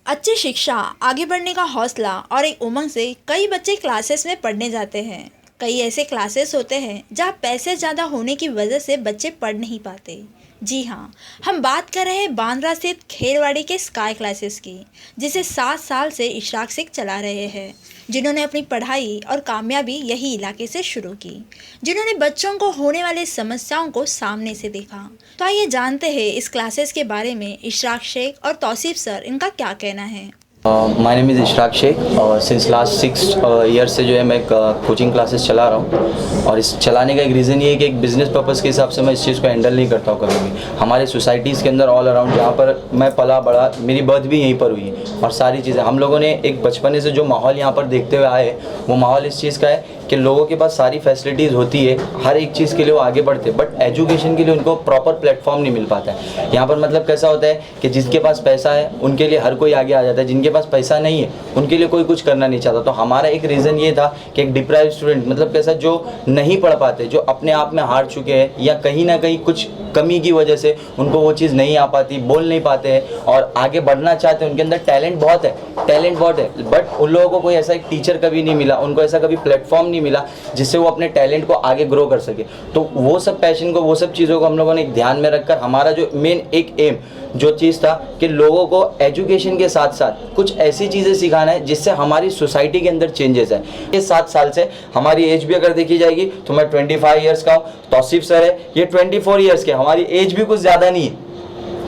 अच्छी शिक्षा, आगे बढ़ने का हौसला और एक उमंग से कई बच्चे क्लासेस में पढ़ने जाते हैं। कई ऐसे क्लासेस होते हैं जहाँ पैसे ज़्यादा होने की वजह से बच्चे पढ़ नहीं पाते। जी हाँ, हम बात कर रहे हैं बांद्रा स्थित खेलवाड़ी के स्काई क्लासेस की, जिसे 7 साल से इशराक शेख चला रहे हैं, जिन्होंने अपनी पढ़ाई और कामयाबी यही इलाके से शुरू की, जिन्होंने बच्चों को होने वाली समस्याओं को सामने से देखा। तो आइए जानते हैं इस क्लासेस के बारे में इशराक शेख और तौसीफ सर इनका क्या कहना है। My name is Ishraq Shaikh और सिंस लास्ट 6 ईयर से जो है मैं कोचिंग क्लासेस चला रहा हूँ। और इस चलाने का एक रीज़न ये है कि एक बिज़नेस पर्पज़ के हिसाब से मैं इस चीज़ को हैंडल नहीं करता हूँ कभी भी। हमारे सोसाइटीज़ के अंदर ऑल अराउंड जहाँ पर मैं पला बड़ा, मेरी बर्थ भी यहीं पर हुई है और सारी चीज़ें हम लोगों ने एक बचपने से जो माहौल यहाँ पर देखते हुए आए, वो माहौल इस चीज़ का है कि लोगों के पास सारी फैसिलिटीज़ होती है, हर एक चीज़ के लिए वो आगे बढ़ते, बट एजुकेशन के लिए उनको प्रॉपर प्लेटफॉर्म नहीं मिल पाता है। यहाँ पर मतलब कैसा होता है कि जिसके पास पैसा है उनके लिए हर कोई आगे आ जाता है, जिनके पास पैसा नहीं है उनके लिए कोई कुछ करना नहीं चाहता। तो हमारा एक रीज़न ये था कि एक डिप्राइव्ड स्टूडेंट मतलब कैसा, जो नहीं पढ़ पाते, जो अपने आप में हार चुके हैं या कहीं ना कहीं कुछ कमी की वजह से उनको वो चीज़ नहीं आ पाती, बोल नहीं पाते हैं और आगे बढ़ना चाहते हैं, उनके अंदर टैलेंट बहुत है, बट उन लोगों को कोई ऐसा एक टीचर कभी नहीं मिला, उनको ऐसा कभी प्लेटफॉर्म नहीं मिला जिससे वो अपने टैलेंट को आगे ग्रो कर सके। तो वो सब पैशन को, वो सब चीज़ों को हम लोगों ने एक ध्यान में रखकर हमारा जो मेन एक एम जो चीज़ था कि लोगों को एजुकेशन के साथ साथ कुछ ऐसी चीज़ें सिखाना है जिससे हमारी सोसाइटी के अंदर चेंजेस है। ये 7 साल से हमारी एज भी अगर देखी जाएगी तो मैं 25 ईयर्स का हूँ, तौसीफ सर है ये 24 ईयर्स के, हमारी एज भी कुछ ज़्यादा नहीं है।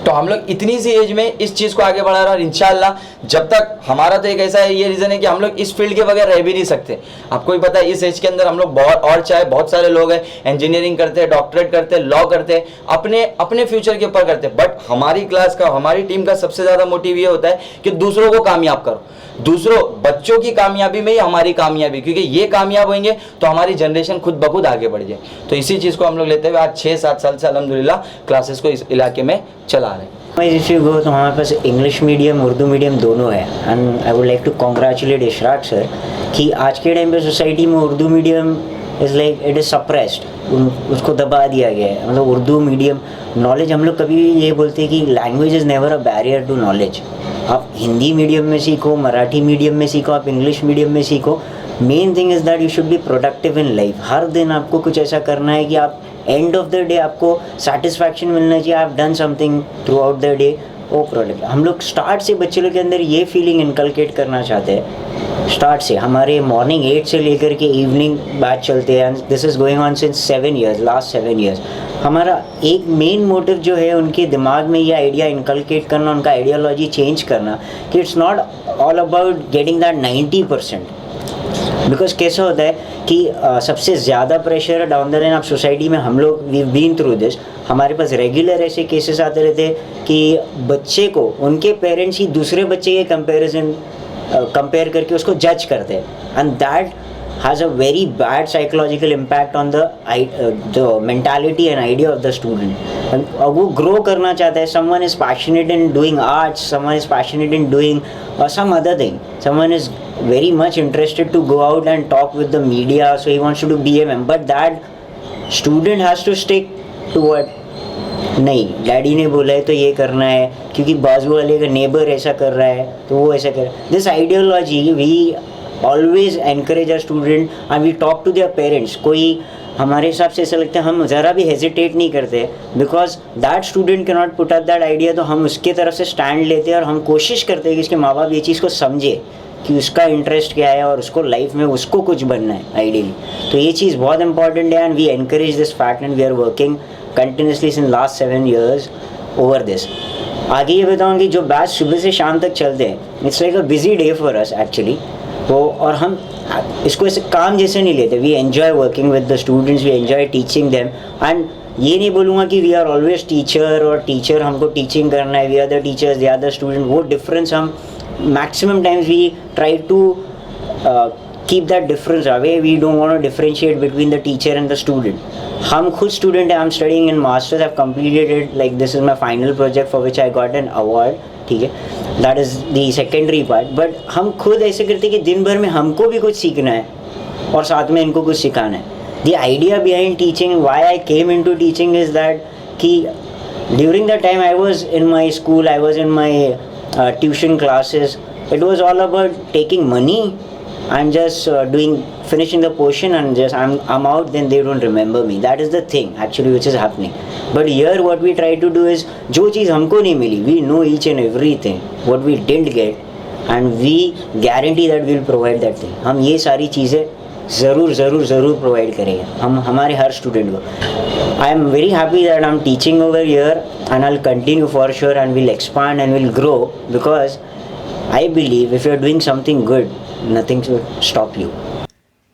तो हम लोग इतनी सी एज में इस चीज़ को आगे बढ़ा रहे हैं और इंशाल्लाह जब तक हमारा तो एक ऐसा है, ये रीज़न है कि हम लोग इस फील्ड के बगैर रह भी नहीं सकते। आपको भी पता है इस एज के अंदर हम लोग बहुत, और चाहे बहुत सारे लोग हैं इंजीनियरिंग करते हैं, डॉक्टरेट करते हैं, लॉ करते हैं, अपने फ्यूचर के ऊपर करते हैं, बट हमारी क्लास का, हमारी टीम का सबसे ज़्यादा मोटिव ये होता है कि दूसरों को कामयाब करो, दूसरों बच्चों की कामयाबी में ही हमारी कामयाबी, क्योंकि ये कामयाब होंगे तो हमारी जनरेशन खुद ब खुद आगे बढ़ जाए। तो इसी चीज़ को हम लोग लेते हुए आज 6-7 साल से अल्हम्दुलिल्लाह क्लासेस को इस इलाके में चला रहे हैं। इफ यू गो तो हमारे पास इंग्लिश मीडियम उर्दू मीडियम दोनों है। And I would like to congratulate Ishraq sir कि आज के टाइम पे सोसाइटी में Urdu medium is like it is suppressed, उसको दबा दिया गया है। मतलब उर्दू मीडियम नॉलेज, हम लोग कभी ये बोलते हैं कि language is never a barrier to knowledge. आप हिंदी मीडियम में सीखो, मराठी मीडियम में सीखो, आप इंग्लिश मीडियम में सीखो, main thing is that you should be productive in life. हर दिन आपको कुछ ऐसा करना है कि आप एंड ऑफ द डे आपको सेटिस्फैक्शन मिलना चाहिए, I have done something throughout the day. वो प्रोडक्ट हम लोग स्टार्ट से बच्चे लोग के अंदर ये फीलिंग इनकलकेट करना चाहते हैं। स्टार्ट से हमारे मॉर्निंग 8 से लेकर के इवनिंग बैच चलते हैं, this is going on since 7 years, last 7 years. हमारा एक मेन मोटिव जो है उनके दिमाग में ये आइडिया इनकलकेट करना, उनका आइडियोलॉजी चेंज करना कि it's not all about getting that 90%। Because कैसा होता है कि सबसे ज़्यादा प्रेशर डाउन द लाइन आप सोसाइटी में, हम लोग वी बीन थ्रू दिस, हमारे पास रेगुलर ऐसे केसेस आते रहते हैं कि बच्चे को उनके पेरेंट्स ही दूसरे बच्चे के कंपेयर करके उसको जज करते हैं, and that has a very bad psychological impact on the mentality and idea of the student। और वो grow करना चाहता है, someone is passionate in doing arts, someone is passionate in doing some other thing, someone is very much interested to go out and talk with the media, so he wants to do BMM, but that student has to stick to what, नहीं daddy ने बोला है तो ये करना है, क्योंकि बाजू वाले का नेबर ऐसा कर रहा है तो वो ऐसा कर। This ideology we always encourage a student and we talk to their parents. कोई हमारे हिसाब से ऐसा लगता है, हम ज़रा भी हेजिटेट नहीं करते because that student can not put up that idea, तो हम उसके तरफ से स्टैंड लेते हैं और हम कोशिश करते हैं कि उसके माँ बाप ये चीज़ को समझे कि उसका इंटरेस्ट क्या है और उसको लाइफ में उसको कुछ बनना है आइडियली। तो ये चीज़ बहुत इंपॉर्टेंट है and we encourage this fact and we are working continuously in last 7 years over this. आगे ये बताऊँ कि जो बैच सुबह से शाम तक चलते हैं, it's like a busy day for us actually. तो और हम इसको ऐसे काम जैसे नहीं लेते, we enjoy working with the students, we enjoy teaching them. And ये नहीं बोलूँगा कि वी आर ऑलवेज टीचर और टीचर हमको टीचिंग करना है, we are the teachers, they are the student, वो डिफरेंस हम maximum times we try to keep that difference away. We don't want to differentiate between the teacher and the student. हम खुद student हैं, I'm studying in masters, I've completed it, like this is my final project for which I got an award, ठीक है, that is the secondary part. But हम खुद ऐसे करते हैं कि दिन भर में हमको भी कुछ सीखना है और साथ में इनको कुछ सिखाना है। The idea behind teaching, why I came into teaching is that कि during the time I was in my school, I was in my tuition classes. It was all about taking money and just finishing the portion and just I'm out, then they don't remember me. That is the thing actually which is happening. But here what we try to do is जो चीज़ हमको नहीं मिली, we know each and everything what we didn't get and we guarantee that we'll provide that thing. हम ये सारी चीज़ें ज़रूर provide करेंगे हम हमारे हर स्टूडेंट को. I am very happy that I am teaching over here and I will continue for sure and will expand and will grow because I believe if you are doing something good nothing will stop you.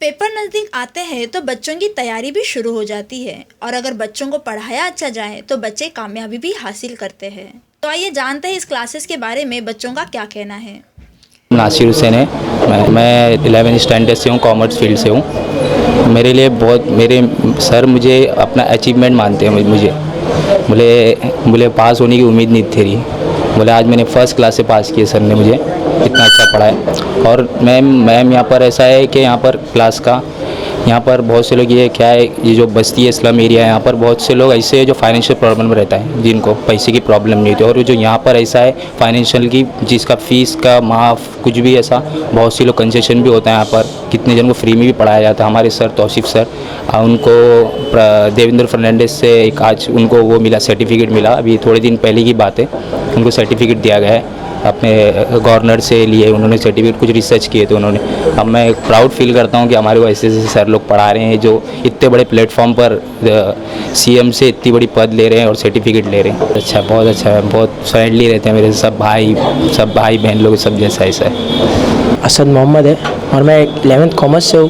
Paper नज़दीक आते हैं तो बच्चों की तैयारी भी शुरू हो जाती है और अगर बच्चों को पढ़ाया अच्छा जाए तो बच्चे कामयाबी भी हासिल करते हैं. तो आइए जानते हैं इस क्लासेस के बारे में बच्चों का क्या कहना है. नासिर हुसैन है. मैं 11th स्टैंडर्ड से हूँ, कॉमर्स फील्ड से हूँ. मेरे लिए बहुत मेरे सर मुझे अपना अचीवमेंट मानते हैं. मुझे पास होने की उम्मीद नहीं थी. बोले आज मैंने फर्स्ट क्लास से पास किया, सर ने मुझे इतना अच्छा पढ़ाया. और मैम यहाँ पर ऐसा है कि यहाँ पर क्लास का यहाँ पर बहुत से लोग ये क्या है, ये जो बस्ती है स्लम एरिया है, यहाँ पर बहुत से लोग ऐसे हैं जो फाइनेंशियल प्रॉब्लम में रहता है, जिनको पैसे की प्रॉब्लम नहीं होती. और जो यहाँ पर ऐसा है फाइनेंशियल की, जिसका फ़ीस का माफ़ कुछ भी ऐसा, बहुत से लोग कंसेशन भी होता है. यहाँ पर कितने जन को फ्री में भी पढ़ाया जाता है. हमारे सर तौसीफ सर, उनको देवेंद्र फर्नांडिस से एक आज उनको वो मिला, सर्टिफिकेट मिला. अभी थोड़े दिन पहले की बात है, उनको सर्टिफिकेट दिया गया है. अपने गवर्नर से लिए उन्होंने सर्टिफिकेट, कुछ रिसर्च किए थे उन्होंने. अब मैं प्राउड फील करता हूँ कि हमारे को ऐसे ऐसे सर लोग पढ़ा रहे हैं जो इतने बड़े प्लेटफॉर्म पर सीएम से इतनी बड़ी पद ले रहे हैं और सर्टिफिकेट ले रहे हैं. अच्छा, बहुत अच्छा है. बहुत फ्रेंडली रहते हैं मेरे सब भाई बहन लोग, सब जैसा ऐसा है. असद मोहम्मद है और मैं 11th कॉमर्स से हूँ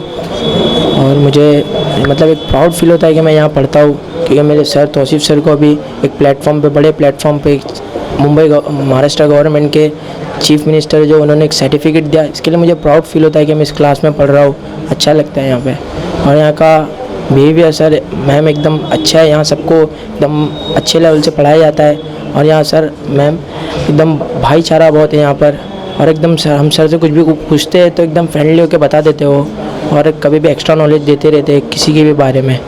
और मुझे मतलब एक प्राउड फील होता है कि मैं यहाँ पढ़ता हूँ क्योंकि मेरे सर तौसीफ सर को अभी एक प्लेटफॉर्म पे, बड़े प्लेटफॉर्म पे, मुंबई महाराष्ट्र गवर्नमेंट के चीफ मिनिस्टर जो उन्होंने एक सर्टिफिकेट दिया, इसके लिए मुझे प्राउड फील होता है कि मैं इस क्लास में पढ़ रहा हूँ. अच्छा लगता है यहाँ पे. और यहाँ का बिहेवियर सर मैम एकदम अच्छा है. यहाँ सबको एकदम अच्छे लेवल से पढ़ाया जाता है और यहाँ सर मैम एकदम भाईचारा बहुत है यहाँ पर. और एकदम सर, हम सर से कुछ भी पूछते हैं तो एकदम फ्रेंडली होकर बता देते हो और कभी भी एक्स्ट्रा नॉलेज देते रहते हैं किसी के भी बारे में.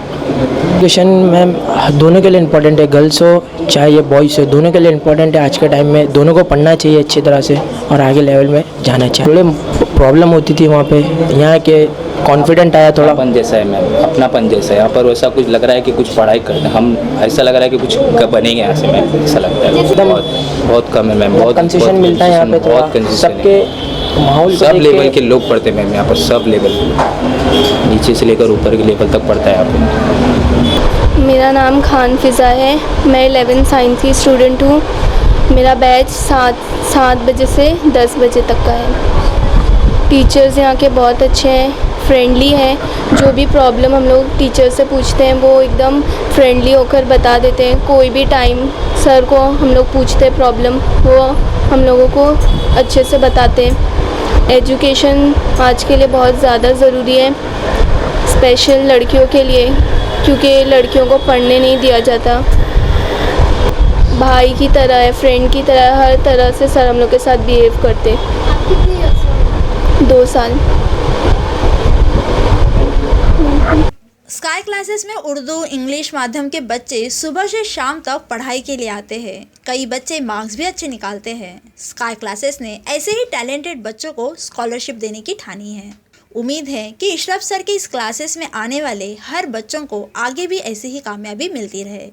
एजुकेशन मैम दोनों के लिए इम्पोर्टेंट है, गर्ल्स हो चाहे ये बॉयज़ हो, दोनों के लिए इम्पोर्टेंट है. आज के टाइम में दोनों को पढ़ना चाहिए अच्छी तरह से और आगे लेवल में जाना चाहिए. थोड़ी प्रॉब्लम होती थी वहाँ पे, यहाँ के कॉन्फिडेंट आया थोड़ा. अपनापन जैसा है मैम, अपनापन जैसा है. यहाँ पर वैसा कुछ लग रहा है कि कुछ पढ़ाई करते हैं हम, ऐसा लग रहा है कि कुछ बनेंगे यहाँ से मैम, ऐसा लगता है. बहुत कम है मैम, बहुत कंसेशन मिलता है यहाँ पे. बहुत कंसेशन. सबके माहौल सब लेवल के लोग पढ़ते हैं मैम यहाँ पर, सब लेवल, नीचे से लेकर ऊपर के लेवल तक पढ़ता है यहाँ पे. मेरा नाम खान फ़िज़ा है. मैं 11th साइंस की स्टूडेंट हूँ. मेरा बैच 7 बजे से 10 बजे तक का है. टीचर्स यहाँ के बहुत अच्छे हैं, फ्रेंडली हैं. जो भी प्रॉब्लम हम लोग टीचर से पूछते हैं वो एकदम फ्रेंडली होकर बता देते हैं. कोई भी टाइम सर को हम लोग पूछते हैं प्रॉब्लम, वो हम लोगों को अच्छे से बताते हैं. एजुकेशन आज के लिए बहुत ज़्यादा ज़रूरी है, स्पेशल लड़कियों के लिए, क्योंकि लड़कियों को पढ़ने नहीं दिया जाता. भाई की तरह है, फ्रेंड की तरह, हर तरह से सर हम लोग के साथ बिहेव करते. 2 साल. स्काई क्लासेस में उर्दू इंग्लिश माध्यम के बच्चे सुबह से शाम तक पढ़ाई के लिए आते हैं. कई बच्चे मार्क्स भी अच्छे निकालते हैं. स्काई क्लासेस ने ऐसे ही टैलेंटेड बच्चों को स्कॉलरशिप देने की ठानी है. उम्मीद है कि इशरफ सर की इस क्लासेस में आने वाले हर बच्चों को आगे भी ऐसे ही कामयाबी मिलती रहे.